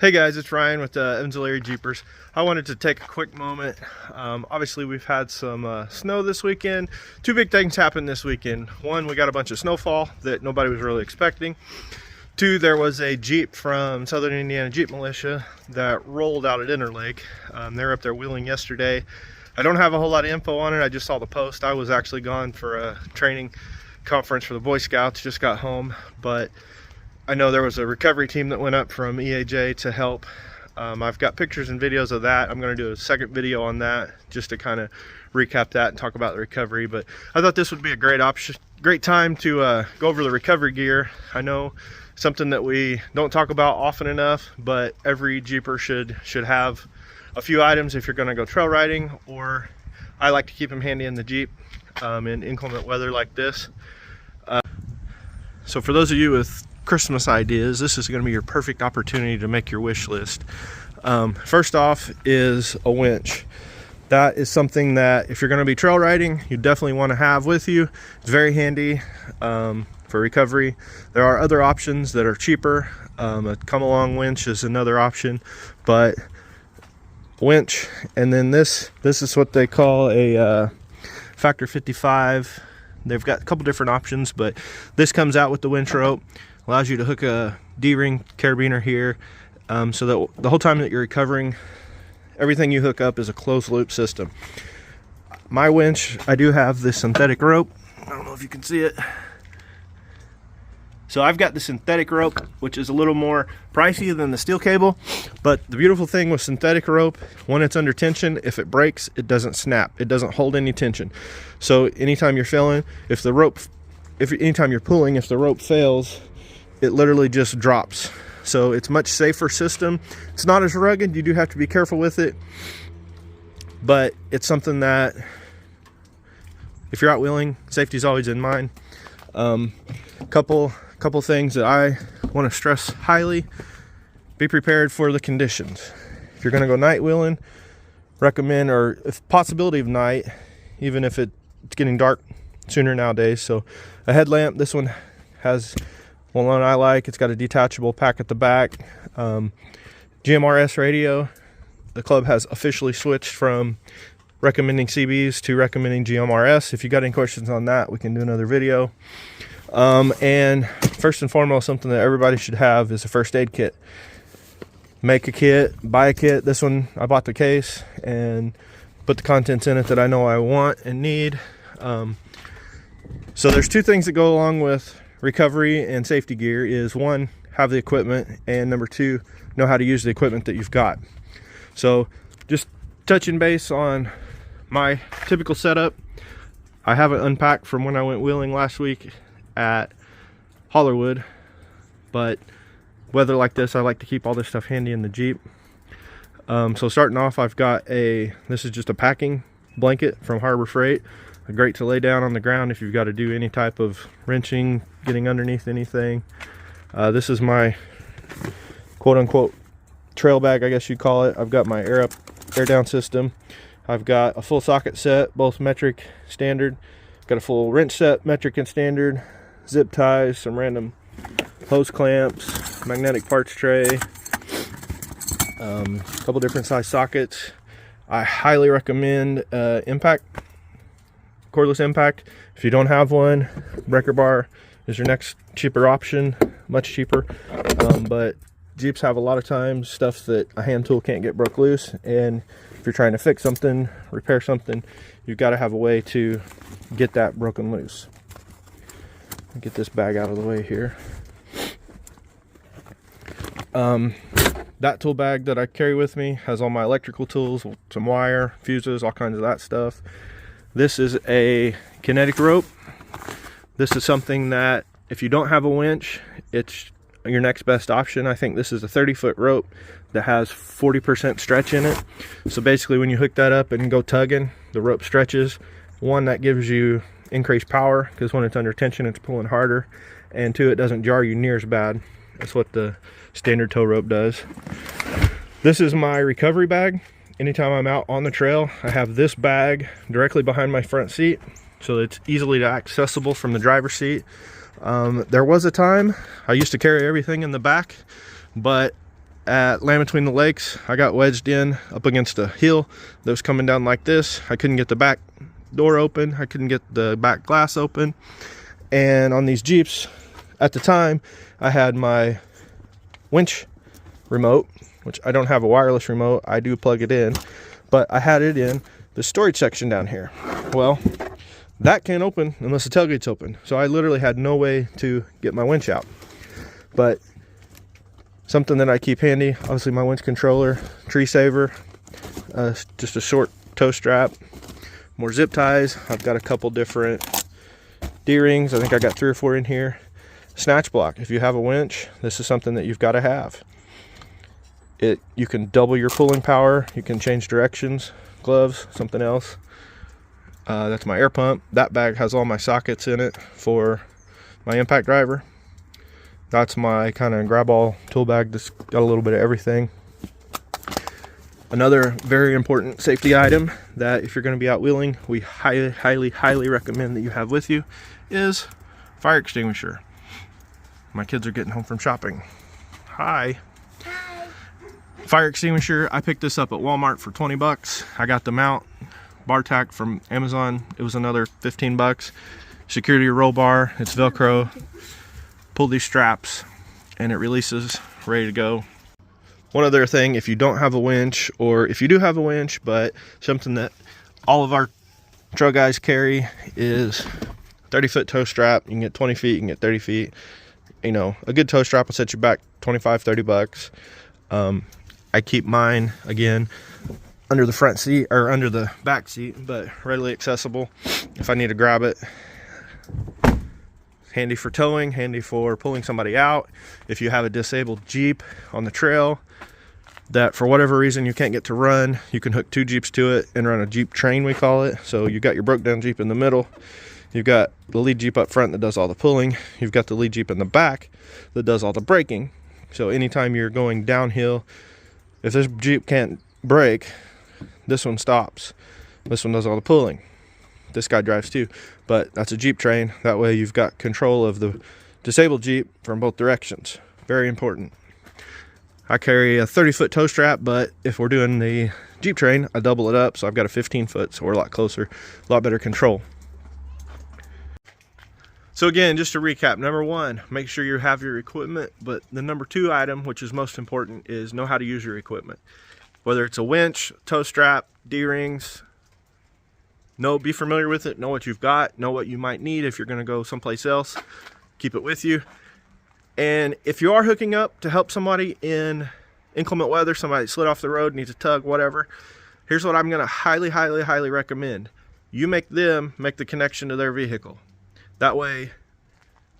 Hey guys, it's Ryan with Evansville Jeepers. I wanted to take a quick moment. Obviously we've had some snow this weekend. Two big things happened this weekend. One, we got a bunch of snowfall that nobody was really expecting. Two, there was a Jeep from Southern Indiana Jeep Militia that rolled out at Interlake. They were up there wheeling yesterday. I don't have a whole lot of info on it. I just saw the post. I was actually gone for a training conference for the Boy Scouts, just got home, but I know there was a recovery team that went up from EAJ to help. I've got pictures and videos of that. I'm going to do a second video on that just to kind of recap that and talk about the recovery. But I thought this would be a great option, great time to go over the recovery gear. I know something that we don't talk about often enough, but every Jeeper should have a few items if you're going to go trail riding, or I like to keep them handy in the Jeep in inclement weather like this. So for those of you with Christmas ideas, this is going to be your perfect opportunity to make your wish list. First off is a winch. That is something that if you're going to be trail riding, you definitely want to have with you. It's very handy for recovery. There are other options that are cheaper. A come along winch is another option, but winch, and then this is what they call a factor 55. They've got a couple different options, but this comes out with the winch rope. Allows you to hook a D-ring carabiner here, so that the whole time that you're recovering, everything you hook up is a closed loop system. My winch, I do have this synthetic rope. I don't know if you can see it. So I've got the synthetic rope, which is a little more pricey than the steel cable, but the beautiful thing with synthetic rope, when it's under tension, if it breaks, it doesn't snap. It doesn't hold any tension. So anytime you're filling, anytime you're pulling, if the rope fails, it literally just drops. So it's much safer system. It's not as rugged. You do have to be careful with it, but it's something that if you're out wheeling, safety is always in mind. Couple things that I want to stress highly: be prepared for the conditions. If you're going to go night wheeling, recommend, or if possibility of night, even if it's getting dark sooner nowadays. So a headlamp. This one has one I like. It's got a detachable pack at the back. GMRS radio. The club has officially switched from recommending CBs to recommending GMRS. If you got any questions on that, we can do another video. And first and foremost, something that everybody should have is a first aid kit. Make a kit, buy a kit. This one, I bought the case and put the contents in it that I know I want and need. So there's two things that go along with recovery and safety gear. Is one, have the equipment, and number two, know how to use the equipment that you've got. So just touching base on my typical setup. I have it unpacked from when I went wheeling last week at Hollerwood, but weather like this, I like to keep all this stuff handy in the Jeep. So starting off, I've got this is just a packing blanket from Harbor Freight. Great to lay down on the ground if you've got to do any type of wrenching, getting underneath anything. This is my quote-unquote trail bag, I guess you'd call it. I've got my air down system. I've got a full socket set, both metric, standard. Got a full wrench set, metric and standard. Zip ties, some random hose clamps, magnetic parts tray, a couple different size sockets. I highly recommend impact, cordless impact. If you don't have one, breaker bar is your next cheaper option, much cheaper. But Jeeps have a lot of times stuff that a hand tool can't get broke loose, and if you're trying to fix something, repair something, you've got to have a way to get that broken loose. Get this bag out of the way here. That tool bag that I carry with me has all my electrical tools, some wire, fuses, all kinds of that stuff. This is a kinetic rope. This is something that if you don't have a winch, it's your next best option. I think this is a 30-foot rope that has 40% stretch in it. So basically when you hook that up and go tugging, the rope stretches. One, that gives you increased power, because when it's under tension it's pulling harder, and two, it doesn't jar you near as bad. That's what the standard tow rope does. This is my recovery bag. Anytime I'm out on the trail, I have this bag directly behind my front seat, so it's easily accessible from the driver's seat. There was a time I used to carry everything in the back, but at Land Between the Lakes. I got wedged in up against a hill that was coming down like this. I couldn't get the back door open. I couldn't get the back glass open. And on these Jeeps, at the time, I had my winch remote, which I don't have a wireless remote. I do plug it in, but I had it in the storage section down here. Well, that can't open unless the tailgate's open. So I literally had no way to get my winch out. But something that I keep handy, obviously my winch controller, tree saver, just a short tow strap, more zip ties. I've got a couple different D-rings. I think I got 3 or 4 in here. Snatch block. If you have a winch, this is something that you've got to have. You can double your pulling power. You can change directions. Gloves, something else. That's my air pump. That bag has all my sockets in it for my impact driver. That's my kind of grab all tool bag that's got a little bit of everything. Another very important safety item that if you're going to be out wheeling, we highly recommend that you have with you is fire extinguisher. My kids are getting home from shopping. Hi. Hi. Fire extinguisher, I picked this up at Walmart for 20 bucks. I got the mount, bar tack from Amazon. It was another 15 bucks. Security roll bar, it's Velcro. Pull these straps and it releases, ready to go. One other thing, if you don't have a winch, or if you do have a winch, but something that all of our trail guys carry is 30-foot tow strap. You can get 20 feet, you can get 30 feet. You know, a good tow strap will set you back 25, 30 bucks. I keep mine, again, under the front seat, or under the back seat, but readily accessible if I need to grab it. Handy for towing, handy for pulling somebody out. If you have a disabled Jeep on the trail that for whatever reason you can't get to run, you can hook 2 Jeeps to it and run a Jeep train, we call it. So you got your broke down Jeep in the middle. You've got the lead Jeep up front that does all the pulling. You've got the lead Jeep in the back that does all the braking. So anytime you're going downhill, if this Jeep can't brake, this one stops. This one does all the pulling. This guy drives too, but that's a Jeep train. That way you've got control of the disabled Jeep from both directions. Very important. I carry a 30-foot tow strap, but if we're doing the Jeep train, I double it up. So I've got a 15-foot, so we're a lot closer, a lot better control. So again, just to recap, number 1, make sure you have your equipment. But the number 2 item, which is most important, is know how to use your equipment. Whether it's a winch, tow strap, D-rings, be familiar with it, know what you've got, know what you might need if you're going to go someplace else. Keep it with you. And if you are hooking up to help somebody in inclement weather, somebody slid off the road, needs a tug, whatever, here's what I'm going to highly recommend. You make them make the connection to their vehicle. That way,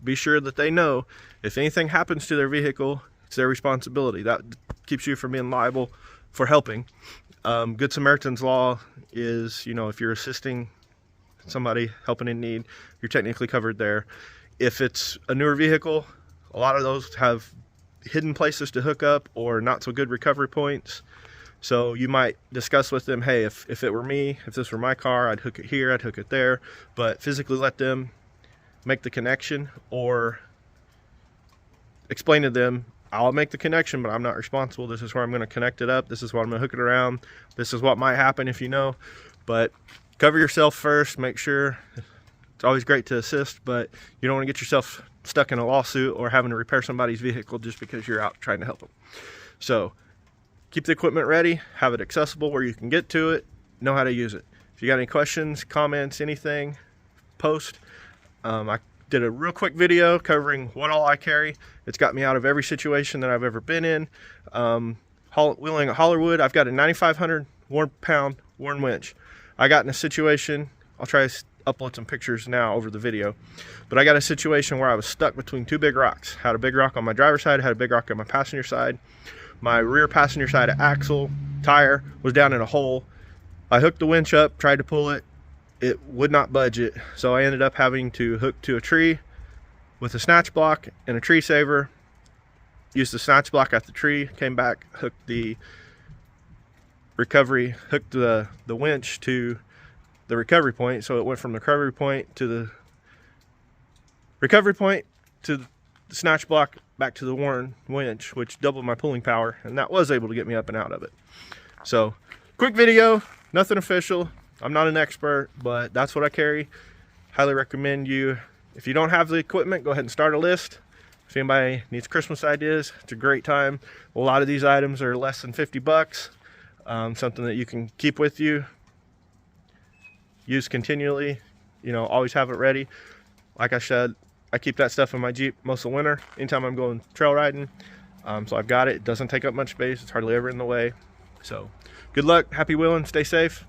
be sure that they know if anything happens to their vehicle, it's their responsibility. That keeps you from being liable for helping. Good Samaritan's law is, if you're assisting somebody helping in need, you're technically covered there. If it's a newer vehicle, a lot of those have hidden places to hook up or not so good recovery points. So you might discuss with them, hey, if it were me, if this were my car, I'd hook it here, I'd hook it there, but physically let them make the connection, or explain to them, I'll make the connection, but I'm not responsible. This is where I'm going to connect it up. This is what I'm going to hook it around. This is what might happen if you know. But cover yourself first. Make sure. It's always great to assist, but you don't want to get yourself stuck in a lawsuit or having to repair somebody's vehicle just because you're out trying to help them. So keep the equipment ready. Have it accessible where you can get to it. Know how to use it. If you got any questions, comments, anything, post. I did a real quick video covering what all I carry. It's got me out of every situation that I've ever been in. Wheeling at Hollywood, I've got a 9,500 pound worn winch. I got in a situation, I'll try to upload some pictures now over the video, but I got a situation where I was stuck between 2 big rocks. Had a big rock on my driver's side, had a big rock on my passenger side. My rear passenger side axle tire was down in a hole. I hooked the winch up, tried to pull it. It would not budge it, so I ended up having to hook to a tree with a snatch block and a tree saver. Used the snatch block at the tree, came back, hooked the winch to the recovery point. So it went from the recovery point to the the snatch block back to the Warren winch, which doubled my pulling power, and that was able to get me up and out of it. So quick video, nothing official. I'm not an expert, but that's what I carry. Highly recommend you, if you don't have the equipment, go ahead and start a list. If anybody needs Christmas ideas, it's a great time. A lot of these items are less than 50 bucks. Something that you can keep with you, use continually, you know, always have it ready. Like I said, I keep that stuff in my Jeep most of the winter, anytime I'm going trail riding. So I've got it. It doesn't take up much space. It's hardly ever in the way. So good luck, happy wheeling, stay safe.